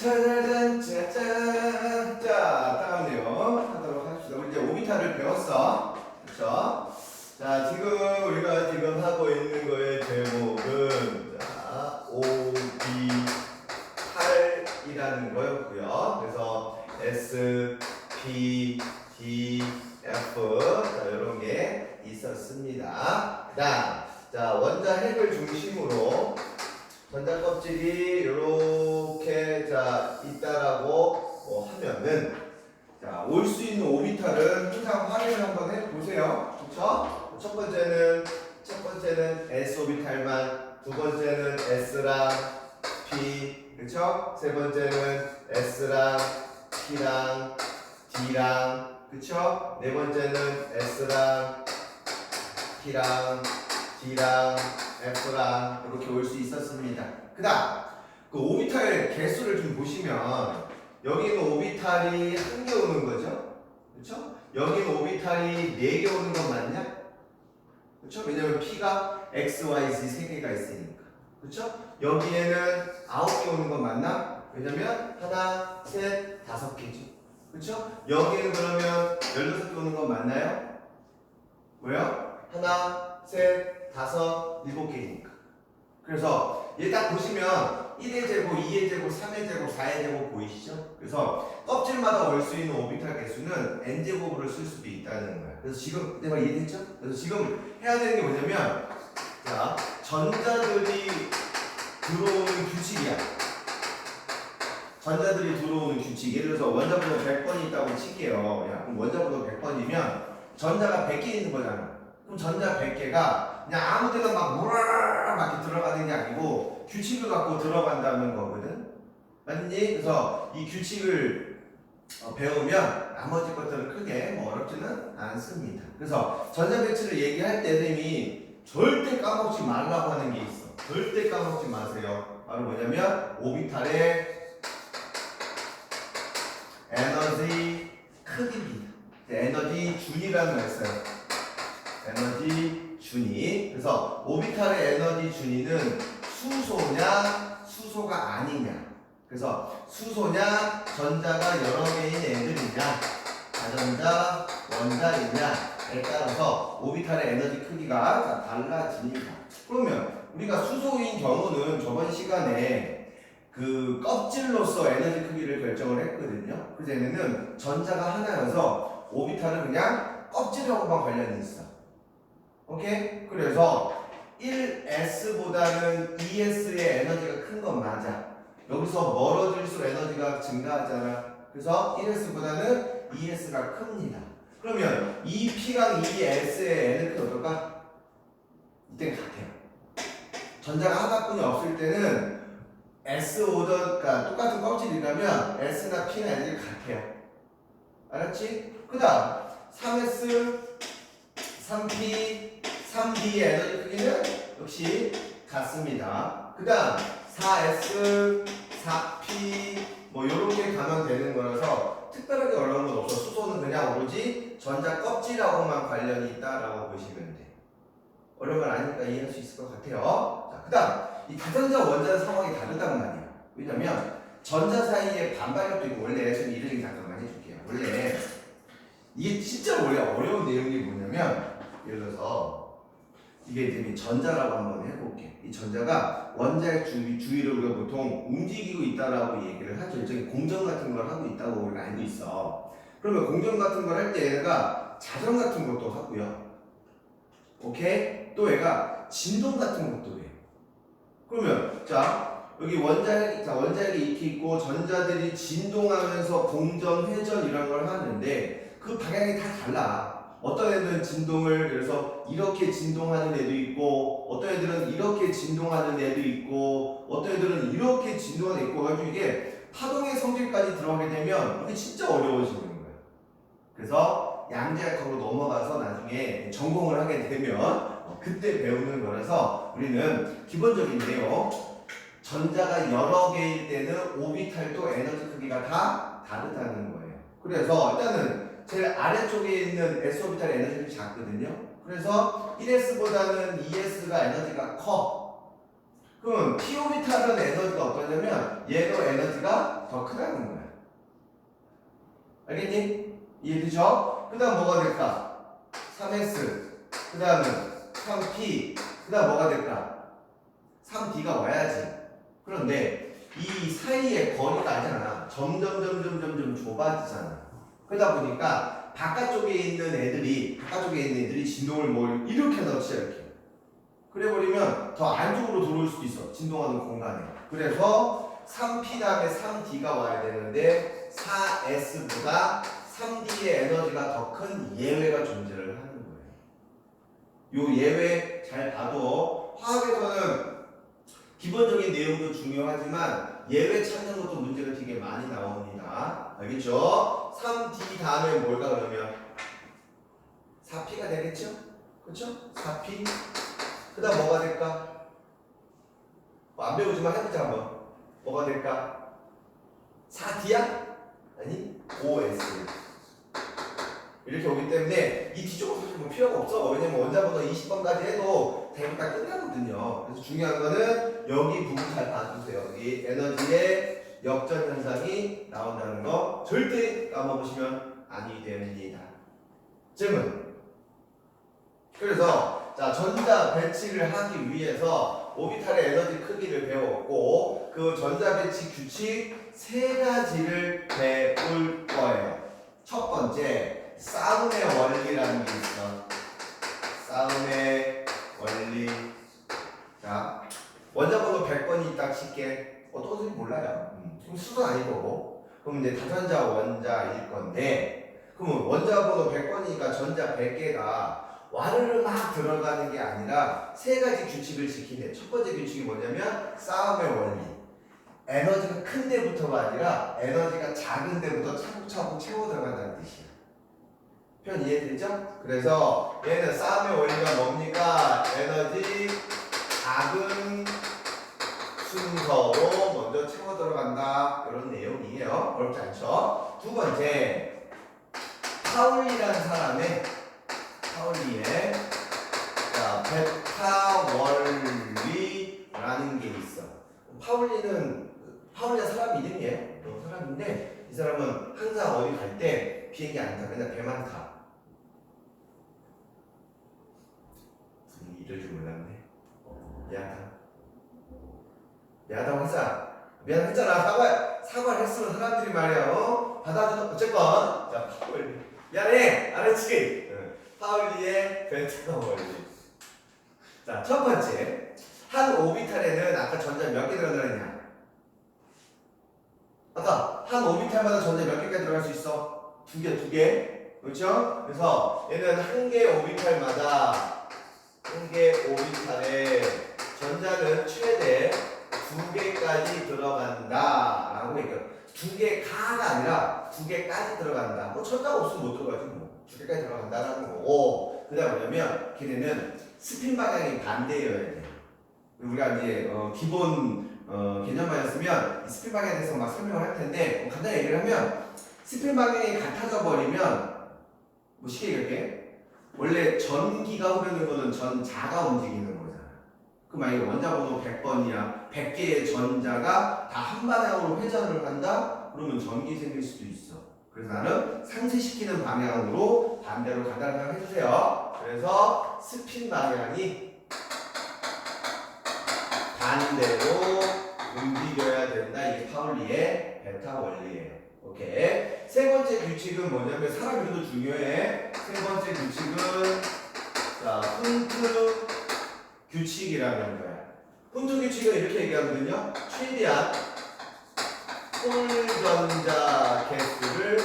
짜자잔 짜잔. 자, 다음 내용 하도록 합시다. 우리 이제 오비탈을 배웠어. 그렇죠? 자, 지금 우리가 지금 하고 있는 거의 제목은 자, 오비탈이라는 거였고요. 그래서 S, P, D, F 자, 이런 게 있었습니다. 자, 원자 핵을 중심으로 전자 껍질이 이렇게 자 있다라고 하면은 자 올 수 있는 오비탈은 항상 확인을 한번 해보세요. 그렇죠? 첫 번째는 S 오비탈만, 두 번째는 S랑 P, 그렇죠? 세 번째는 S랑 P랑 D랑, 그렇죠? 네 번째는 S랑 P랑 D랑 F랑 이렇게 올 수 있었습니다. 그다음 그 오비탈 개수를 좀 보시면 여기는 오비탈이 한 개 오는 거죠, 그렇죠? 여기는 오비탈이 4개 오는 건 맞냐? 그렇죠? 왜냐면 P가 X, Y, Z 3개가 있으니까, 그렇죠? 여기에는 9개 오는 건 맞나? 왜냐면 하나, 셋, 5개죠, 그렇죠? 여기에는 그러면 16개 오는 건 맞나요? 왜요? 하나, 셋, 5, 7개니까. 그래서 얘 딱 보시면 1의 제곱, 2의 제곱, 3의 제곱, 4의 제곱 보이시죠? 그래서 껍질마다 올 수 있는 오비탈 개수는 n제곱으로 쓸 수도 있다는 거야. 그래서 지금 내가 이해됐죠? 그래서 지금 해야 되는 게 뭐냐면 자, 전자들이 들어오는 규칙이야. 전자들이 들어오는 규칙. 예를 들어서 원자번호 100번이 있다고 칠게요. 야, 그럼 원자번호 100번이면 전자가 100개 있는 거잖아. 그럼 전자 100개가 그냥 아무 데나 막 우르르 막 이렇게 들어가는 게 아니고 규칙을 갖고 들어간다는 거거든. 맞니? 그래서 이 규칙을 배우면 나머지 것들은 크게 뭐 어렵지는 않습니다. 그래서 전자 배치를 얘기할 때 선생님이 절대 까먹지 말라고 하는 게 있어. 절대 까먹지 마세요. 바로 뭐냐면 오비탈의 에너지 크기입니다. 에너지 준이라는 걸 써요. 에너지 준위. 그래서 오비탈의 에너지 준위는 수소냐 수소가 아니냐. 그래서 수소냐 전자가 여러 개인 애들이냐 다전자 원자이냐에 따라서 오비탈의 에너지 크기가 달라집니다. 그러면 우리가 수소인 경우는 저번 시간에 그 껍질로서 에너지 크기를 결정을 했거든요. 그래서 얘네는 전자가 하나여서 오비탈은 그냥 껍질하고만 관련이 있어. 오케이? 그래서 1S보다는 2S의 에너지가 큰 건 맞아. 여기서 멀어질수록 에너지가 증가하잖아. 그래서 1S보다는 2S가 큽니다. 그러면 2P랑 2S의 에너지는 어떨까? 이때는 같아요. 전자가 하나뿐이 없을 때는 S 오더, 그러니까 똑같은 껍질이라면 S나 P나 에너지가 같아요. 알았지? 그 다음 3S, 3P, 3D의 에너지 크기는 역시 같습니다. 그 다음 4S, 4P 뭐 요렇게 가면 되는 거라서 특별하게 어려운 건 없어. 수소는 그냥 오로지 전자 껍질하고만 관련이 있다라고 보시면 돼. 어려운 건 아니니까 이해할 수 있을 것 같아요. 자, 그 다음 이 다전자 원자 상황이 다르단 말이야. 왜냐면 전자 사이에 반발력도 있고. 원래 좀 이를 잠깐만 해줄게요. 원래 이게 진짜 원래 어려운 내용이 뭐냐면 예를 들어서 이게 이제 전자라고 한번 해볼게. 이 전자가 원자의 주위를 우리가 보통 움직이고 있다라고 얘기를 하죠. 일종의 공정 같은 걸 하고 있다고 우리가 알고 있어. 그러면 공정 같은 걸 할 때 얘가 자전 같은 것도 하고요. 오케이? 또 얘가 진동 같은 것도 해. 그러면 자 여기 원자핵이 이렇게 있고 전자들이 진동하면서 공전, 회전 이런 걸 하는데 그 방향이 다 달라. 어떤 애들은 진동을 그래서 이렇게 진동하는 애도 있고 어떤 애들은 이렇게 진동하는 애도 있고 어떤 애들은 이렇게 진동하는 애도 있고 가지고 이게 파동의 성질까지 들어가게 되면 이게 진짜 어려워지는 거예요. 그래서 양자역학으로 넘어가서 나중에 전공을 하게 되면 그때 배우는 거라서 우리는 기본적인 내용 전자가 여러 개일 때는 오비탈도 에너지 크기가 다 다르다는 거예요. 그래서 일단은 제일 아래쪽에 있는 S오비탈의 에너지가 작거든요. 그래서 1S보다는 2S가 에너지가 커. 그럼 P오비탈은 에너지가 어떠냐면 얘도 에너지가 더 크다는 거야. 알겠니? 이해되죠? 그 다음 뭐가 될까? 3S, 그 다음은 3P, 그 다음 뭐가 될까? 3D가 와야지. 그런데 이 사이의 거리가 아니잖아. 점점 좁아지잖아. 그러다 보니까 바깥쪽에 있는 애들이 진동을 뭐 이렇게 넣지 이렇게. 그래 버리면 더 안쪽으로 들어올 수도 있어. 진동하는 공간에. 그래서 3P 다음에 3D가 와야 되는데 4S보다 3D의 에너지가 더 큰 예외가 존재를 하는 거예요. 요 예외 잘 봐도 화학에서는 기본적인 내용도 중요하지만 예외 찾는 것도 문제가 되게 많이 나옵니다. 알겠죠? 3D 다음에 뭘까 그러면 4P가 되겠죠? 그렇죠? 4P 그 다음 뭐가 될까? 안 배우지만 해보자 한번. 뭐가 될까? 4D야? 아니 5S 이렇게 오기 때문에 이 뒤쪽은 사실 뭐 필요가 없어. 왜냐면 원자번호 20번까지 해도 대부분 다 끝나거든요. 그래서 중요한 거는 여기 부분 잘 봐주세요. 여기 에너지의 역전 현상이 나온다는 거 절대 까먹으시면 아니 됩니다. 질문. 그래서 자 전자 배치를 하기 위해서 오비탈의 에너지 크기를 배웠고 그 전자 배치 규칙 세 가지를 배울 거예요. 첫 번째 싸움의 원리라는 게 있어. 싸움의 원리. 자, 원자번호 100번이 딱 칠게. 어떤 건지 몰라요. 그럼 수도 아닐 거고. 그럼 이제 다전자 원자일 건데, 그러면 원자번호 100번이니까 전자 100개가 와르르 막 들어가는 게 아니라 세 가지 규칙을 지킨대. 첫 번째 규칙이 뭐냐면 싸움의 원리. 에너지가 큰 데부터가 아니라 에너지가 작은 데부터 차곡차곡 채워 들어간다는 뜻이야. 표현 이해되죠? 그래서 얘는 싸움의 원리가 뭡니까? 에너지 작은 순서로 먼저 채워 들어간다. 이런 내용이에요. 어렵지 않죠? 두 번째, 파울리라는 사람의 파울리의 베타 원리라는 게 있어. 파울리가 사람 이름이에요. 사람인데 이 사람은 항상 어디 갈 때 비행기 안 타. 맨날 배만 타. 이럴 줄 몰랐네. 미안하다고 했잖아. 미안했잖아. 사과를 했으면 사람들이 말이야. 받아주는 어쨌건 자 파울리. 미안해. 알았지? 파울리의 베타 원리. 자, 첫 번째. 한 오비탈에는 아까 전자 몇 개 들어가느냐? 아까 한 오비탈마다 전자 몇 개까지 들어갈 수 있어? 두 개. 그렇죠? 그래서 얘는 한 개 오비탈마다 한 개 오비탈에 전자는 최대 2개까지 들어간다 라고 얘기해요. 2개가가 아니라 2개까지 들어간다. 뭐 전자가 없으면 못 들어가지 뭐. 2개까지 들어간다라는 거고. 그 다음 뭐냐면 걔네는 스핀 방향이 반대여야 돼. 우리가 이제 기본 개념만이었으면 스핀 방향에 대해서 막 설명을 할 텐데 간단히 얘기를 하면 스핀 방향이 같아져 버리면 뭐 쉽게 얘기할게. 원래 전기가 흐르는 거는 전자가 움직이는 거잖아. 그 만약에 원자번호 100번이야. 100개의 전자가 다 한 방향으로 회전을 한다? 그러면 전기 생길 수도 있어. 그래서 나는 상쇄시키는 방향으로 반대로 간다는 생각 해주세요. 그래서 스핀 방향이 반대로 움직여야 된다. 이게 파울리의 베타 원리예요. 오케이. 세 번째 규칙은 뭐냐면 사람 이름도 중요해. 세 번째 규칙은 자 훈트 규칙이라는 거야. 훈트 규칙은 이렇게 얘기하거든요. 최대한 홀전자 개수를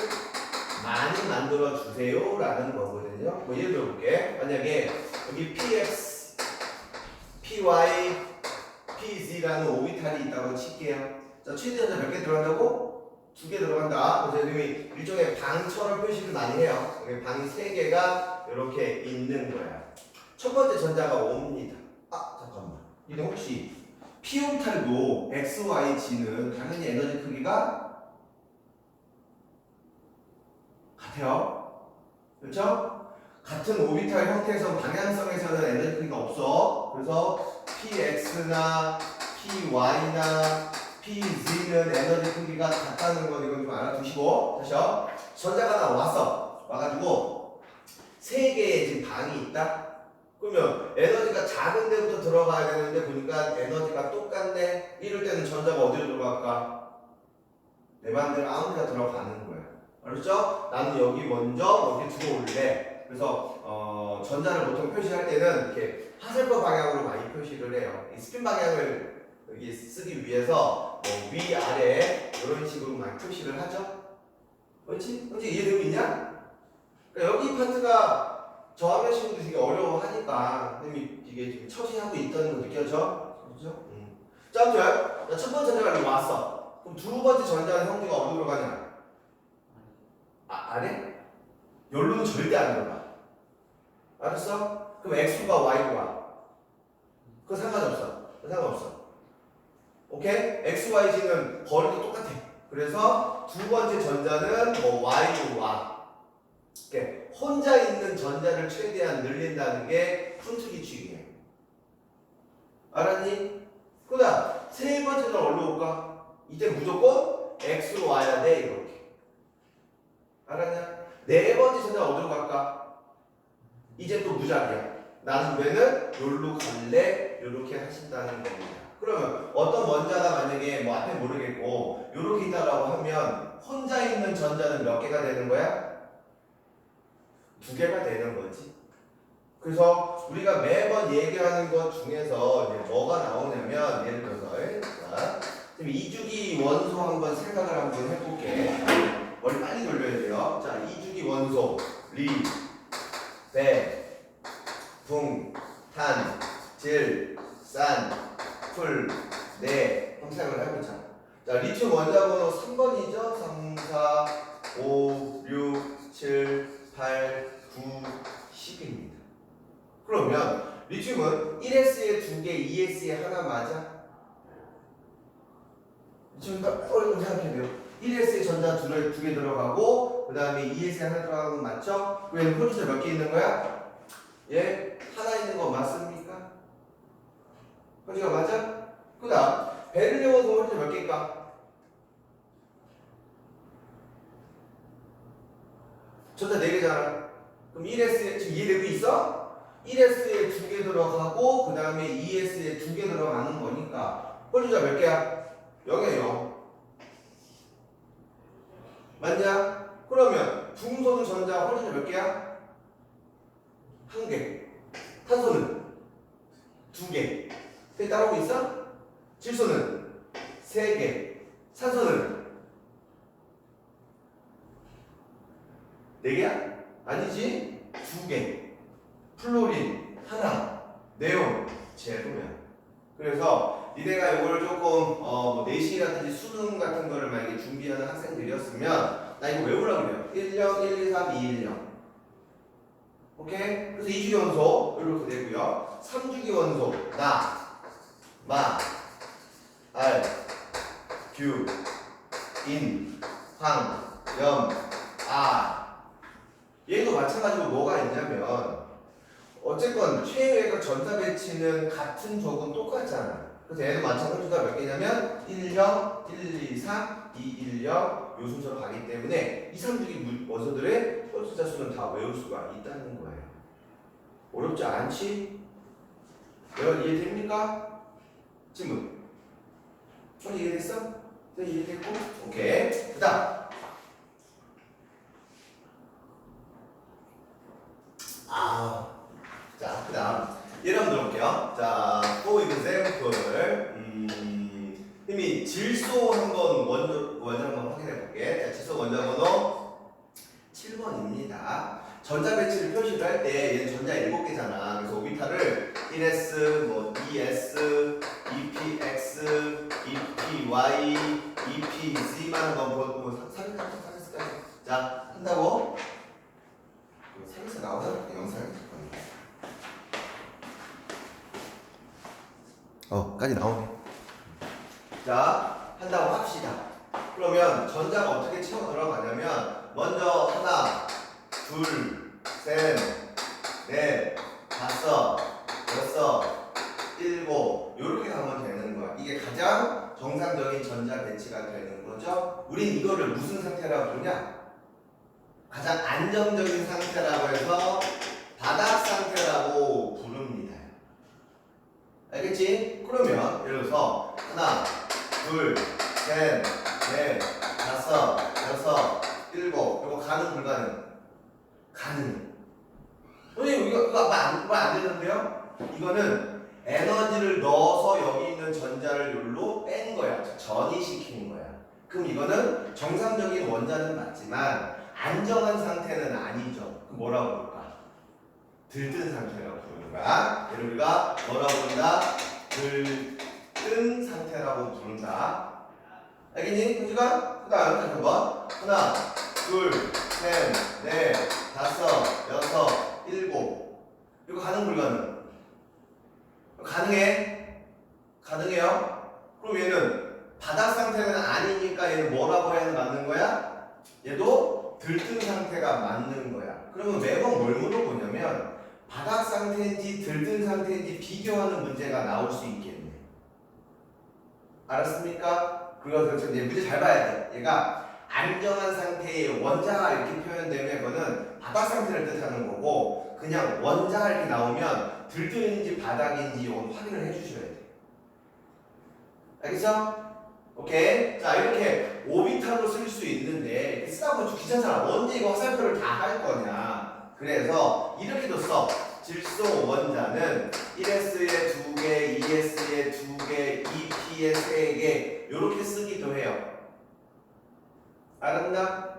많이 만들어 주세요라는 거거든요. 뭐 예를 들어볼게. 만약에 여기 PX, PY, PZ라는 오비탈이 있다고 칠게요. 자 최대한 몇 개 들어간다고? 2개 들어간다. 그래서 이름이 일종의 방처럼 표시를 많이 해요. 여기 방이 3개가 이렇게 있는 거야. 첫 번째 전자가 옵니다. 잠깐만. 이게 혹시 P 오비탈도 X, Y, G는 당연히 에너지 크기가 같아요. 그렇죠? 같은 오비탈 형태에서 방향성에서는 에너지 크기가 없어. 그래서 PX나 PY나 P, Z는 에너지 크기가 같다는 건 이건 좀 알아두시고 다시요. 전자가 하나 왔어. 와가지고 세 개의 지금 방이 있다. 그러면 에너지가 작은 데부터 들어가야 되는데 보니까 에너지가 똑같네. 이럴 때는 전자가 어디로 들어갈까? 내 맘대로 아무 데나 들어가는 거야. 알았죠? 나는 여기 먼저 여기 들어올래. 그래서 전자를 보통 표시할 때는 이렇게 화살표 방향으로 많이 표시를 해요. 이 스핀 방향을 여기 쓰기 위해서 뭐 위, 아래 이런 식으로 많이 표시를 하죠. 그렇지? 그렇지? 이해되고 있냐? 그러니까 여기 파트가 저하면 되게 어려워하니까 선생님이 이게 지금 처신하고 있다는 거 느껴져? 그렇죠? 자, 아무튼 첫 번째 전자가 여기 왔어. 그럼 두 번째 전자는 형태가 어디로 가냐? 아래? 여기로는 절대 안 들어가. 알았어? 그럼 X가 Y가 그거 상관없어. 그거 상관없어. 오케이? X, Y, Z는 거리도 똑같아. 그래서 두 번째 전자는 뭐 Y로 와. 이렇게 혼자 있는 전자를 최대한 늘린다는 게 푼트기 취기예요. 알았니? 그다음 세 번째는 어디로 올까? 이때 무조건 X로 와야 돼. 이렇게. 알았냐? 네 번째 전자 어디로 갈까? 이제 또 무작위야. 나는 왜는 여기로 갈래? 이렇게 하신다는 겁니다. 그러면 어떤 원자가 만약에 뭐 앞에 모르겠고 이렇게 있다라고 하면 혼자 있는 전자는 몇 개가 되는 거야? 두 개가 되는 거지. 그래서 우리가 매번 얘기하는 것 중에서 이제 뭐가 나오냐면 예를 들어서 자, 지금 이주기 원소 한번 생각을 한번 해볼게. 머리 빨리 돌려야 돼요. 자, 이주기 원소 리, 배, 붕, 탄, 질, 산, 풀, 네 한번 생각을 해보자. 자, 리튬 원자 번호 3번이죠. 3, 4, 5, 6, 7, 8, 9, 10입니다. 그러면 리튬은 1S에 2개, 2S에 하나 맞아? 리튬은 좀 생각해야 돼요. 1S에 전자 2개 들어가고 그 다음에 2S에 하나 들어가는 건 맞죠? 그럼 홀수가 몇 개 있는 거야? 예? 하나 있는 거 맞습니까? 홀수가 맞아? 그 다음 베릴륨은 홀수 몇 개일까? 전자 4개잖아. 그럼 1S에 지금 이해되고 있어? 1S에 2개 들어가고 그 다음에 2S에 2개 들어가는 거니까 홀수가 몇 개야? 0이야 0. 맞냐? 그러면 중소는 전자 홀수가 몇 개야? 1개. 탄소는 2개. 그게 따라오고 있어? 질소는 3개. 산소는 4개야? 아니지? 2개. 플로린 하나. 네온 제로야. 그래서 니네가 이걸 조금 뭐 내신이라든지 수능 같은 거를 만약에 준비하는 학생들이었으면 나 이거 외우라고 그래요. 1령, 1, 2, 3, 2, 1령. 오케이? 그래서 2주기 원소 이렇게 되고요. 3주기 원소 나, 마, 알, 규, 인, 황, 염, 아. 얘도 마찬가지로 뭐가 있냐면 어쨌건 최외과 전자 배치는 같은 적은 똑같잖아. 그래서 얘도 마찬가지가 몇 개냐면 1령, 1, 2, 3, 2, 1령 요 순서로 가기 때문에 2, 3주기 원소들의 홀수자 수는 다 외울 수가 있다는 거예요. 어렵지 않지? 여러분 이해됩니까? 질문. 이해됐어? 네, 이해됐고? 오케이. 그 다음. 자, 그 다음. 예를 한번 들어볼게요. 자, for example. 이미 질소 한번 원자 한번 확인해 볼게. 자, 질소 원자 번호 7번입니다. 전자 배치를 표시를 할 때 얘는 전자 7개잖아. 그래서 오비탈을 1s, 뭐 2s, 2px, 2py, 2pz만 한번 보고 3일까지. 자, 한다고? 3에서 나오나? 영상이. 까지 나오네. 자, 한다고 합시다. 그러면 전자가 어떻게 채워 들어가냐면 먼저 하나, 둘, 셋, 넷, 다섯, 여섯, 일곱 이렇게 가면 되는 거야. 이게 가장 정상적인 전자 배치가 되는 거죠. 우린 이거를 무슨 상태라고 부르냐? 가장 안정적인 상태라고 해서 바닥 상태라고 부릅니다. 알겠지? 그러면 예를 들어서 하나, 둘, 셋, 넷, 다섯, 여섯, 일곱. 이거 가능 불가능? 가능. 선생님 이거 안 되는데요? 이거는 에너지를 넣어서 여기 있는 전자를 여기로 뺀 거야. 전이시킨 거야. 그럼 이거는 정상적인 원자는 맞지만 안정한 상태는 아니죠. 그럼 뭐라고 부를까? 들뜬 상태라고 부르는 거야. 얘를 우리가 뭐라고 부른다? 들뜬 상태라고 부른다. 알겠니? 현주가? 그 다음 다시 한번. 하나, 둘, 셋, 넷, 다섯, 여섯, 일곱. 이거 가능 불가능? 가능해? 가능해요? 그럼 얘는 바닥 상태는 아니니까 얘는 뭐라고 해야 맞는 거야? 얘도 들뜬 상태가 맞는 거야. 그러면 매번 뭘 물어보냐면 바닥 상태인지 들뜬 상태인지 비교하는 문제가 나올 수 있겠네. 알았습니까? 그래서 이제 문제 잘 봐야 돼. 얘가 안정한 상태의 원자 이렇게 표현되면 그거는 바닥 상태를 뜻하는 거고, 그냥 원자 이렇게 나오면 들뜬인지 바닥인지 이건 확인을 해주셔야 돼. 알겠죠? 오케이. 자, 이렇게 오비탈로 쓸 수 있는데 쓰다 보면 귀찮잖아. 언제 이거 화살표를 다 할 거냐. 그래서 이렇게도 써. 질소 원자는 1s에 2개, 2s에 2개, 2p에 3개 이렇게 쓰기도 해요. 알았나?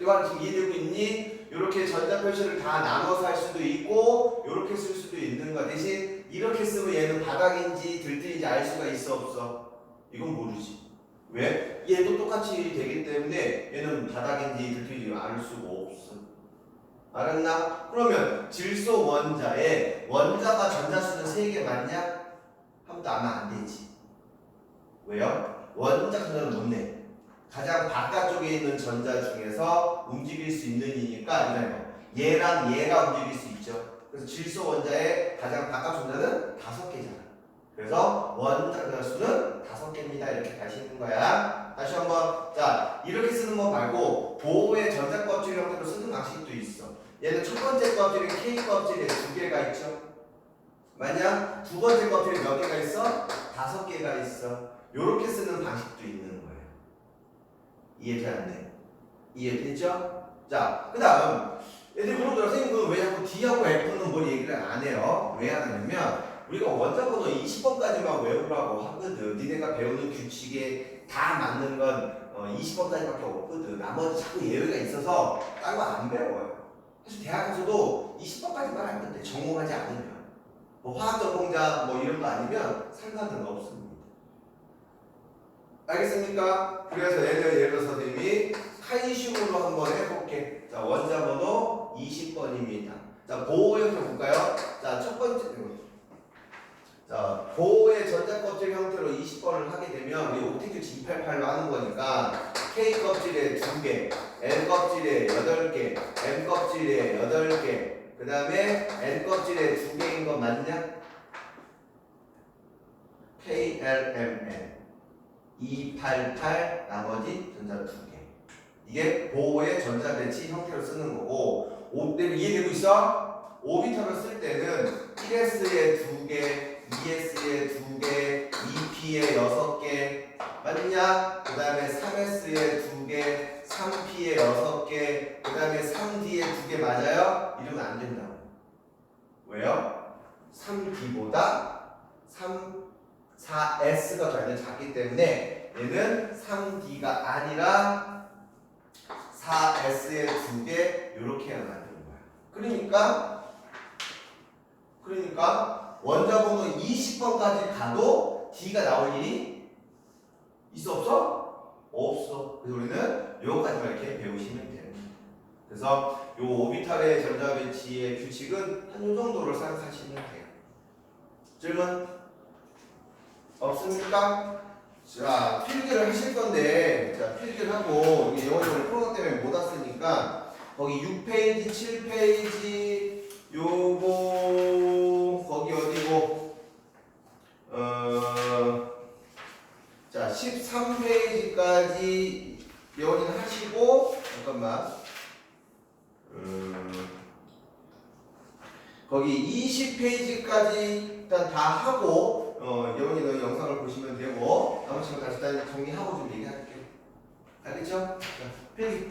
이거 지금 이해되고 있니? 이렇게 전자 표시를 다 나눠서 할 수도 있고 이렇게 쓸 수도 있는 거 대신 이렇게 쓰면 얘는 바닥인지 들뜬인지 알 수가 있어 없어? 이건 모르지. 왜? 얘도 똑같이 되기 때문에 얘는 바닥인지 들뜬인지 알 수가 없어. 알았나? 그러면 질소 원자에 원자가 전자수는 3개 맞냐? 하면 아마 안 되지. 왜요? 원자 전자는 못 내. 가장 바깥쪽에 있는 전자 중에서 움직일 수 있는 이니까 얘랑 얘가 움직일 수 있죠. 그래서 질소 원자의 가장 바깥 전자는 5개잖아. 그래서 원자 전자수는 5개입니다. 이렇게 가시는 거야. 다시 한번. 자, 이렇게 쓰는 거 말고 보호의 전자 껍질 형태로 쓰는 방식도 있어. 얘는 첫 번째 껍질이 K 껍질에 2개가 있죠. 맞냐? 두 번째 껍질에 몇 개가 있어? 5개가 있어. 요렇게 쓰는 방식도 있는 거예요. 이해돼 안 돼? 이해됐죠? 자, 그 다음 애들이 물어보더라. 선생님 왜 자꾸 D하고 F는 뭘 얘기를 안 해요? 왜 안 하냐면 우리가 원자 번호 20번까지만 외우라고 하거든. 니네가 배우는 규칙에 다 맞는 건 20번까지밖에 없거든. 나머지 자꾸 예외가 있어서 딴 거 안 배워요. 사실 대학 가서도 20번까지만 하면 돼. 전공하지 않으면. 뭐 화학 전공자 뭐 이런 거 아니면 상관은 없습니다. 알겠습니까? 그래서 예를 들어서 선생님이 칼슘으로 한번 해볼게. 자, 원자 번호 20번입니다. 자, 보호 형태 볼까요? 자, 첫 번째. 자, 보호의 전자 껍질 형태로 20번을 하게 되면 우리 옥텟 288로 하는 거니까 K 껍질에 2개, L 껍질에 8개, M 껍질에 8개, 그 다음에 N 껍질에 2개인 거 맞냐? K, L, M, N 288 나머지 전자 2개. 이게 보호의 전자 배치 형태로 쓰는 거고, 이해되고 있어? 오비탈을 쓸 때는 1s에 2개, 2s에 2개, 2p에 6개 맞냐? 그 다음에 3s에 2개, 3p에 6개, 그 다음에 3d에 2개 맞아요? 이러면 안 된다고. 왜요? 3d보다 4s가 더는 작기 때문에 얘는 3d가 아니라 4s에 2개 이렇게 해야 만드는 거야. 그러니까 원자 번호 20번까지 가도 D가 나올 일이 있어 없어? 없어. 그래서 우리는 요거까지만 이렇게 배우시면 됩니다. 그래서 요 오비탈의 전자 배치의 규칙은 한 요 정도를 생각하시면 돼요. 질문 없습니까? 자, 필기를 하실 건데, 자, 필기를 하고 이게 영어적으로 코로나 때문에 못 왔으니까 거기 6페이지, 7페이지 요거 거기 어디고 여기까지 예원이는 하시고 잠깐만 거기 20페이지까지 일단 다 하고 예원이 너 영상을 보시면 되고 나머지는 다시 정리하고 좀 얘기할게. 알겠죠? 자, 필기